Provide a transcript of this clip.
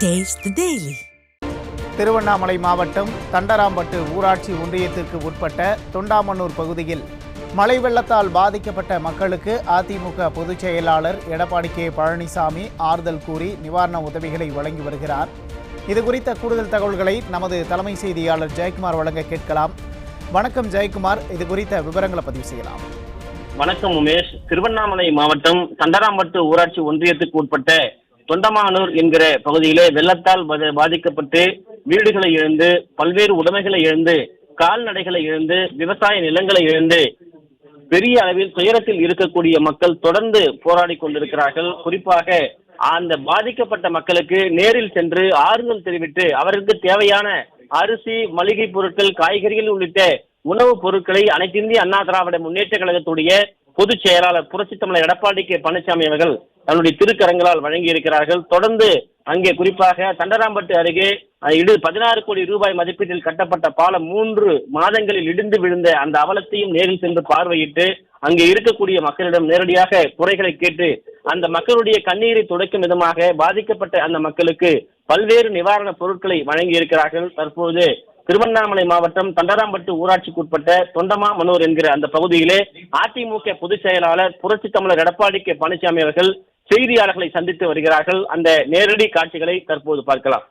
Taste the Daily. Tiruvannamalai மாவட்டம் தண்டராம்பட்டு ஊராட்சி ஒன்றியத்திற்கு உட்பட்ட தொண்டாமண்ணூர் பகுதியில் மழை வெள்ளத்தால் பாதிக்கப்பட்ட மக்களுக்கு அதிமுக பொதுச் செயலாளர் எடப்பாடி கே பழனிசாமி ஆறுதல் கூறி நிவாரண உதவிகளை வழங்கி வருகிறார். இதுகுறித்த கூடுதல் தகவல்களை நமது தலைமை செய்தியாளர் ஜெயக்குமார் வழங்க கேட்கலாம். வணக்கம் ஜெயக்குமார், இது குறித்த விவரங்களை பதிவு செய்யலாம். வணக்கம் உமேஷ். திருவண்ணாமலை மாவட்டம் தண்டராம்பட்டு ஊராட்சி ஒன்றியத்துக்கு உட்பட்ட தொண்டமானூர் என்கிற பகுதியிலே வெள்ளத்தால் பாதிக்கப்பட்டு வீடுகளை இழந்து, பல்வேறு உடைமைகளை இழந்து, கால்நடைகளை இழந்து, விவசாய நிலங்களை இழந்து பெரிய அளவில் துயரத்தில் இருக்கக்கூடிய மக்கள் தொடர்ந்து போராடி கொண்டிருக்கிறார்கள். குறிப்பாக அந்த பாதிக்கப்பட்ட மக்களுக்கு நேரில் சென்று ஆறுதல் தெரிவித்து அவருக்கு தேவையான அரிசி, மளிகை பொருட்கள், காய்கறிகள் உள்ளிட்ட உணவுப் பொருட்களை அனைத்து இந்திய அண்ணா திராவிட முன்னேற்ற கழகத்துடைய பொதுச் செயலாளர் புரட்சித் தமிழர் எடப்பாடி கே பழனிசாமி அவர்கள் தன்னுடைய திருக்கரங்களால் வழங்கி இருக்கிறார்கள். தொடர்ந்து அங்கே குறிப்பாக தண்டராம்பட்டு அருகே 16 கோடி ரூபாய் மதிப்பீட்டில் கட்டப்பட்ட பாலம் 3 மாதங்களில் இடிந்து விழுந்த அந்த அவலத்தையும் நேரில் சென்று பார்வையிட்டு அங்கே இருக்கக்கூடிய மக்களிடம் நேரடியாக குறைகளை கேட்டு அந்த மக்களுடைய கண்ணீரை துடைக்கும் விதமாக பாதிக்கப்பட்ட அந்த மக்களுக்கு பல்வேறு நிவாரணப் பொருட்களை வழங்கி இருக்கிறார்கள். தற்போது திருவண்ணாமலை மாவட்டம் தண்டராம்பட்டு ஊராட்சிக்கு உட்பட்ட தொண்டமாமனூர் என்கிற அந்த பகுதியிலே அதிமுக பொதுச் செயலாளர் புரட்சித் தமிழர் எடப்பாடி கே பழனிசாமி அவர்கள் செய்தியாளர்களை சந்தித்து வருகிறார்கள். அந்த நேரடி காட்சிகளை தற்போது பார்க்கலாம்.